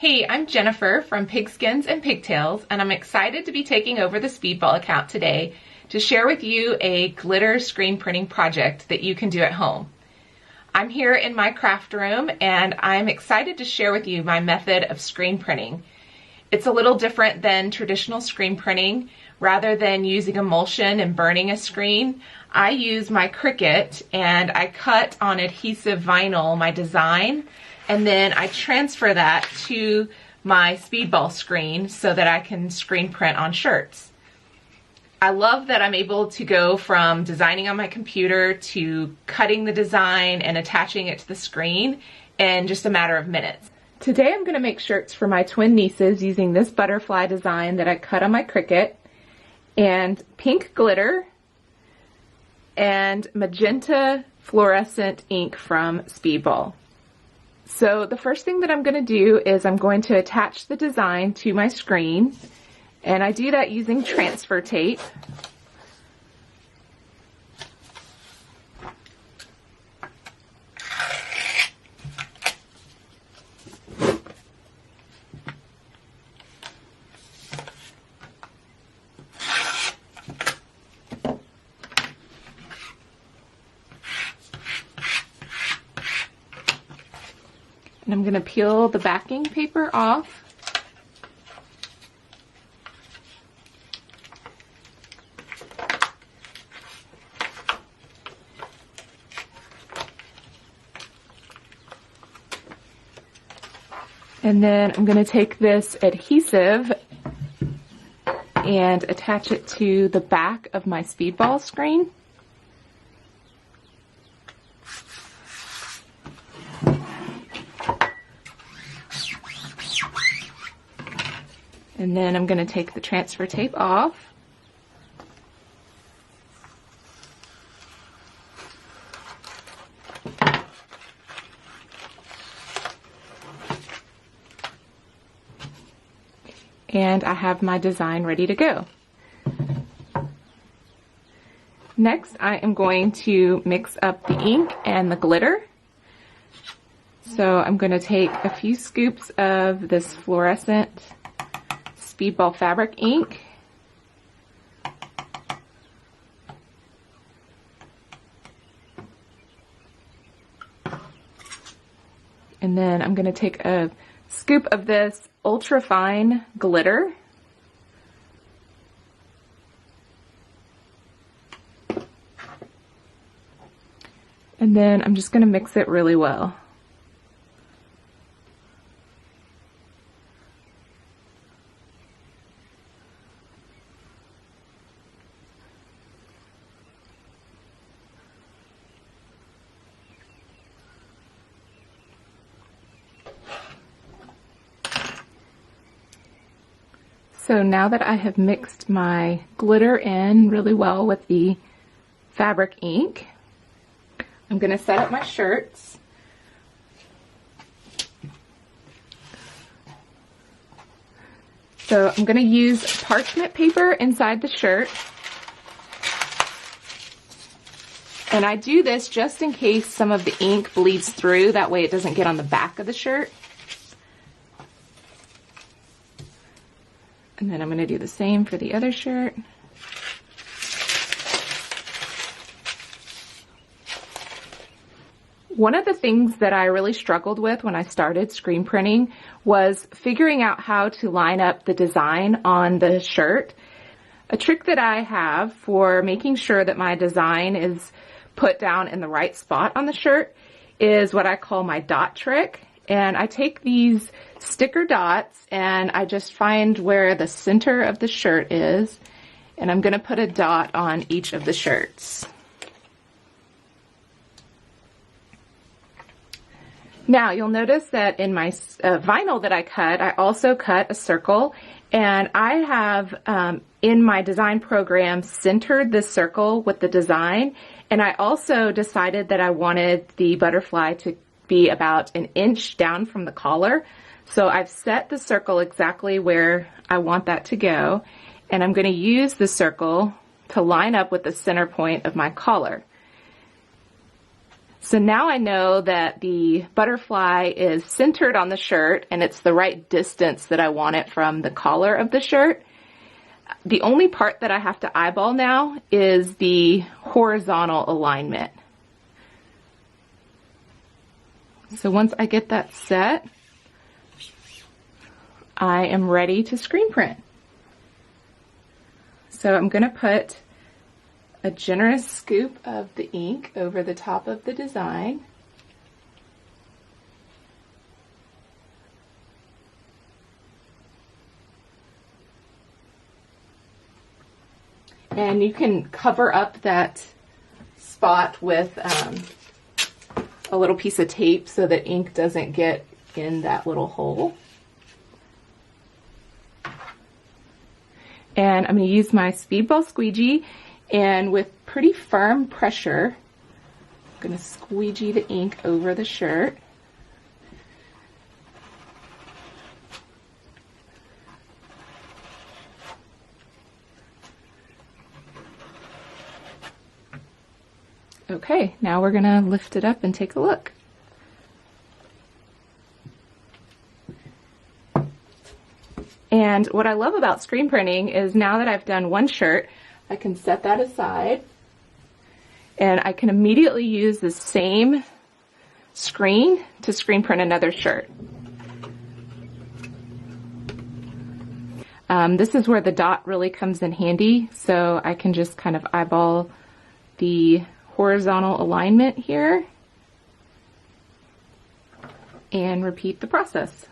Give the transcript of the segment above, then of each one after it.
Hey, I'm Jennifer from Pigskins and Pigtails, and I'm excited to be taking over the Speedball account today to share with you a glitter screen printing project that you can do at home. I'm here in my craft room and I'm excited to share with you my method of screen printing. It's a little different than traditional screen printing. Rather than using emulsion and burning a screen, I use my Cricut and I cut on adhesive vinyl my design, and then I transfer that to my Speedball screen so that I can screen print on shirts. I love that I'm able to go from designing on my computer to cutting the design and attaching it to the screen in just a matter of minutes. Today I'm going to make shirts for my twin nieces using this butterfly design that I cut on my Cricut, and pink glitter and magenta fluorescent ink from Speedball. So the first thing that I'm going to do is I'm going to attach the design to my screen, and I do that using transfer tape. And I'm going to peel the backing paper off. And then I'm going to take this adhesive and attach it to the back of my Speedball screen. And then I'm going to take the transfer tape off. And I have my design ready to go. Next, I am going to mix up the ink and the glitter. So I'm going to take a few scoops of this fluorescent Speedball fabric ink, and then I'm going to take a scoop of this ultra fine glitter, and then I'm just going to mix it really well. So now that I have mixed my glitter in really well with the fabric ink, I'm going to set up my shirts. So I'm going to use parchment paper inside the shirt. And I do this just in case some of the ink bleeds through, that way it doesn't get on the back of the shirt. And then I'm going to do the same for the other shirt. One of the things that I really struggled with when I started screen printing was figuring out how to line up the design on the shirt. A trick that I have for making sure that my design is put down in the right spot on the shirt is what I call my dot trick. And I take these sticker dots and I just find where the center of the shirt is, and I'm going to put a dot on each of the shirts. Now you'll notice that in my vinyl that I cut, I also cut a circle, and I have in my design program centered this circle with the design, and I also decided that I wanted the butterfly to be about an inch down from the collar. So I've set the circle exactly where I want that to go, and I'm going to use the circle to line up with the center point of my collar. So now I know that the butterfly is centered on the shirt and it's the right distance that I want it from the collar of the shirt. The only part that I have to eyeball now is the horizontal alignment. So once I get that set, I am ready to screen print. So I'm going to put a generous scoop of the ink over the top of the design. And you can cover up that spot with a little piece of tape so that ink doesn't get in that little hole. And I'm going to use my Speedball squeegee, and with pretty firm pressure, I'm going to squeegee the ink over the shirt. Okay, now we're going to lift it up and take a look. And what I love about screen printing is now that I've done one shirt, I can set that aside and I can immediately use the same screen to screen print another shirt. This is where the dot really comes in handy, so I can just kind of eyeball the horizontal alignment here and repeat the process.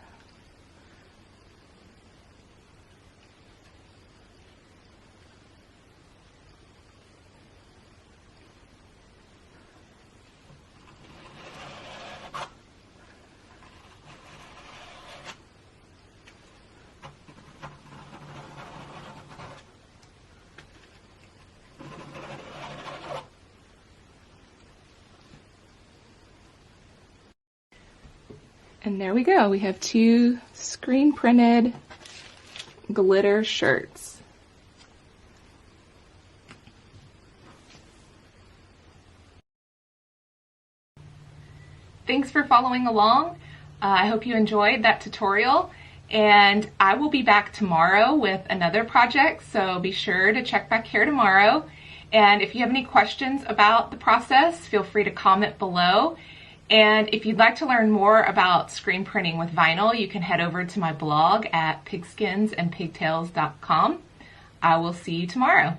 And there we go. We have two screen printed glitter shirts. Thanks for following along. I hope you enjoyed that tutorial, and I will be back tomorrow with another project, so be sure to check back here tomorrow. And if you have any questions about the process, feel free to comment below. And if you'd like to learn more about screen printing with vinyl, you can head over to my blog at pigskinsandpigtails.com. I will see you tomorrow.